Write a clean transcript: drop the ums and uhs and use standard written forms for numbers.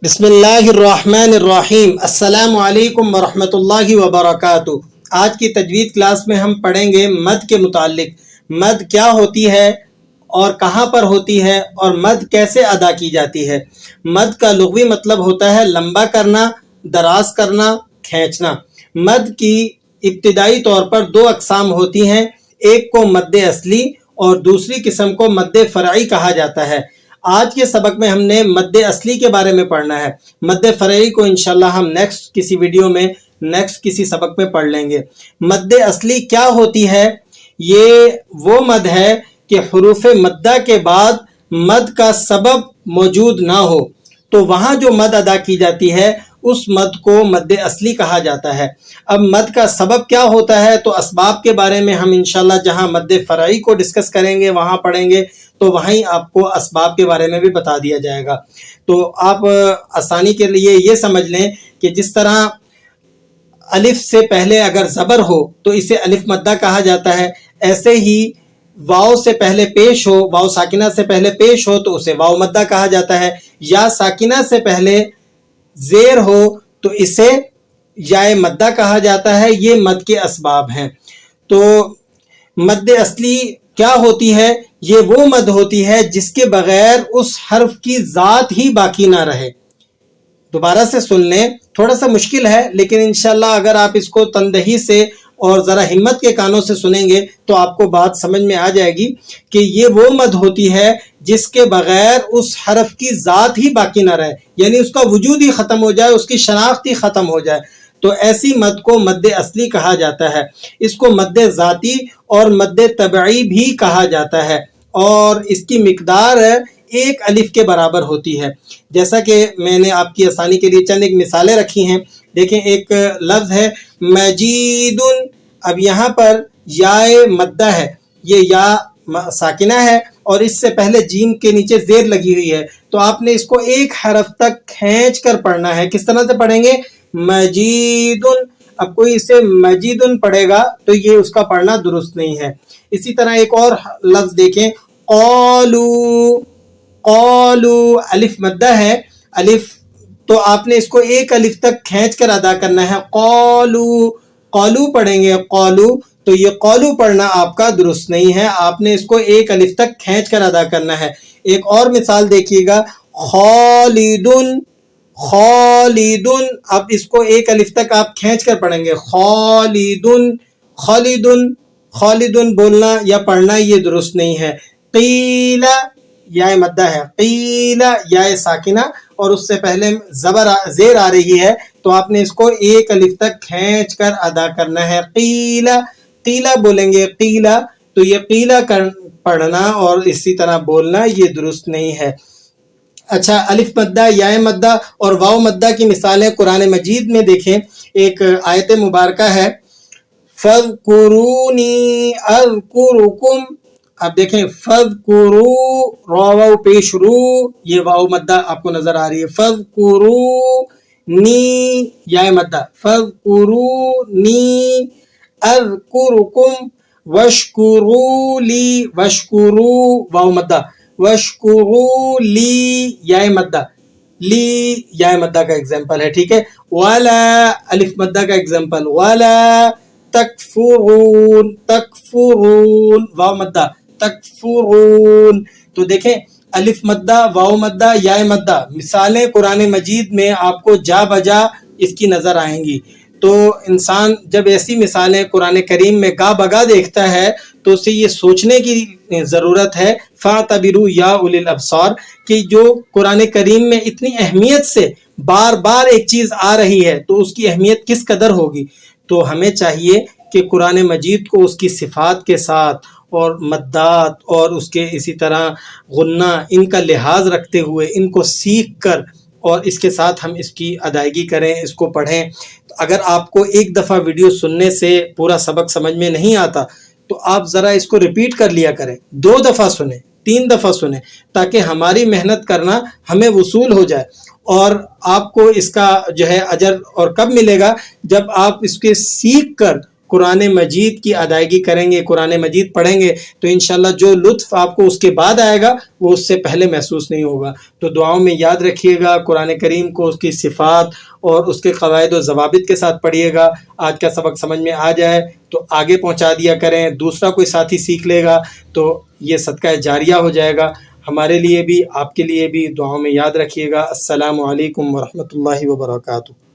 بسم اللہ الرحمن الرحیم۔ السلام علیکم ورحمۃ اللہ وبرکاتہ۔ آج کی تجوید کلاس میں ہم پڑھیں گے مد کے متعلق۔ مد کیا ہوتی ہے اور کہاں پر ہوتی ہے اور مد کیسے ادا کی جاتی ہے۔ مد کا لغوی مطلب ہوتا ہے لمبا کرنا، دراز کرنا، کھینچنا۔ مد کی ابتدائی طور پر دو اقسام ہوتی ہیں، ایک کو مد اصلی اور دوسری قسم کو مد فرعی کہا جاتا ہے۔ آج کے سبق میں ہم نے مد اصلی کے بارے میں پڑھنا ہے، مد فرعی کو انشاءاللہ ہم نیکسٹ کسی ویڈیو میں کسی سبق میں پڑھ لیں گے۔ مد اصلی کیا ہوتی ہے؟ یہ وہ مد ہے کہ حروف مدہ کے بعد مد کا سبب موجود نہ ہو، تو وہاں جو مد ادا کی جاتی ہے اس مد کو مد اصلی کہا جاتا ہے۔ اب مد کا سبب کیا ہوتا ہے تو اسباب کے بارے میں ہم انشاءاللہ جہاں مد فرعی کو ڈسکس کریں گے وہاں پڑھیں گے، تو وہیں آپ کو اسباب کے بارے میں بھی بتا دیا جائے گا۔ تو آپ آسانی کے لیے یہ سمجھ لیں کہ جس طرح الف سے پہلے اگر زبر ہو تو اسے الف مدہ کہا جاتا ہے، ایسے ہی واو سے پہلے پیش ہو، واو ساکنہ سے پہلے پیش ہو تو اسے واو مدہ کہا جاتا ہے، یا ساکنہ سے پہلے زیر ہو تو اسے یا مدہ کہا جاتا ہے۔ یہ مد کے اسباب ہیں۔ تو مد اصلی کیا ہوتی ہے؟ یہ وہ مد ہوتی ہے جس کے بغیر اس حرف کی ذات ہی باقی نہ رہے۔ دوبارہ سے سن لیں، تھوڑا سا مشکل ہے لیکن انشاءاللہ اگر آپ اس کو تندہی سے اور ذرا ہمت کے کانوں سے سنیں گے تو آپ کو بات سمجھ میں آ جائے گی کہ یہ وہ مد ہوتی ہے جس کے بغیر اس حرف کی ذات ہی باقی نہ رہے، یعنی اس کا وجود ہی ختم ہو جائے، اس کی شناخت ہی ختم ہو جائے، تو ایسی مد کو مد اصلی کہا جاتا ہے۔ اس کو مد ذاتی اور مد طبعی بھی کہا جاتا ہے، اور اس کی مقدار ایک الف کے برابر ہوتی ہے۔ جیسا کہ میں نے آپ کی آسانی کے لیے چند ایک مثالیں رکھی ہیں۔ دیکھیں، ایک لفظ ہے مجید، اب یہاں پر یا مدہ ہے، یہ یا ساکنہ ہے اور اس سے پہلے جیم کے نیچے زیر لگی ہوئی ہے، تو آپ نے اس کو ایک حرف تک کھینچ کر پڑھنا ہے۔ کس طرح سے پڑھیں گے؟ مجید۔ اب کوئی اسے مجیدن پڑھے گا تو یہ اس کا پڑھنا درست نہیں ہے۔ اسی طرح ایک اور لفظ دیکھیں، قالو، قالو، الف مدہ ہے، الف تو آپ نے اس کو ایک الف تک کھینچ کر ادا کرنا ہے۔ قالو، قالو پڑھیں گے، قالو، تو یہ قالو پڑھنا آپ کا درست نہیں ہے، آپ نے اس کو ایک الف تک کھینچ کر ادا کرنا ہے۔ ایک اور مثال دیکھیے گا، خالدن، خالدن، اب اس کو ایک الف تک آپ کھینچ کر پڑھیں گے، خالدن، خالدن، خالدن بولنا یا پڑھنا یہ درست نہیں ہے۔ قیل، یا مدہ ہے، قیل، یا ساکنہ اور اس سے پہلے زیر آ رہی ہے، تو آپ نے اس کو ایک الف تک کھینچ کر ادا کرنا ہے۔ قیل، قیلہ بولیں گے، قیلہ، تو یہ قیلہ پڑھنا اور اسی طرح بولنا یہ درست نہیں ہے۔ اچھا، الف مدہ، یا مدہ اور واو مدہ کی مثالیں قرآن مجید میں دیکھیں۔ ایک آیت مبارکہ ہے، فَاذْكُرُونِي أَذْكُرُكُمْ، اب دیکھیں فَاذْكُرُو، واو پیش رو، یہ واو مدہ آپ کو نظر آ رہی ہے، فَاذْكُرُونِي، یا مدہ، فَاذْكُرُونِي أَذْكُرُكُمْ وَاشْكُرُوا لِي، وَاشْكُرُوا، واو مدہ، وَاشْكُرُوا لِي، یا مدہ، لی، یا مدہ کا ایگزامپل ہے، ٹھیک ہے۔ وَلَا، الف مدہ کا ایگزامپل، وَلَا تَكْفُرُونَ، تَكْفُرُونَ، واو مدہ، تَكْفُرُونَ۔ تو دیکھیں، الف مدہ، واو مدہ، یا مدہ، مثالیں قرآن مجید میں آپ کو جا بجا اس کی نظر آئیں گی۔ تو انسان جب ایسی مثالیں قرآن کریم میں گا بگا دیکھتا ہے تو اسے یہ سوچنے کی ضرورت ہے، فَاعْتَبِرُوا يَا أُولِي الْأَبْصَارِ، کہ جو قرآن کریم میں اتنی اہمیت سے بار بار ایک چیز آ رہی ہے تو اس کی اہمیت کس قدر ہوگی۔ تو ہمیں چاہیے کہ قرآن مجید کو اس کی صفات کے ساتھ اور مدات اور اس کے اسی طرح غنہ ان کا لحاظ رکھتے ہوئے ان کو سیکھ کر اور اس کے ساتھ ہم اس کی ادائیگی کریں، اس کو پڑھیں۔ اگر آپ کو ایک دفعہ ویڈیو سننے سے پورا سبق سمجھ میں نہیں آتا تو آپ ذرا اس کو ریپیٹ کر لیا کریں، 2 دفعہ سنیں، 3 دفعہ سنیں، تاکہ ہماری محنت کرنا ہمیں وصول ہو جائے۔ اور آپ کو اس کا جو ہے اجر اور کب ملے گا؟ جب آپ اس کے سیکھ کر قرآن مجید کی ادائیگی کریں گے، قرآن مجید پڑھیں گے تو انشاءاللہ جو لطف آپ کو اس کے بعد آئے گا وہ اس سے پہلے محسوس نہیں ہوگا۔ تو دعاؤں میں یاد رکھیے گا، قرآن کریم کو اس کی صفات اور اس کے قواعد و ضوابط کے ساتھ پڑھیے گا۔ آج کا سبق سمجھ میں آ جائے تو آگے پہنچا دیا کریں، دوسرا کوئی ساتھی سیکھ لے گا تو یہ صدقہ جاریہ ہو جائے گا، ہمارے لیے بھی آپ کے لیے بھی۔ دعاؤں میں یاد رکھیے گا۔ السلام علیکم ورحمۃ اللہ وبرکاتہ۔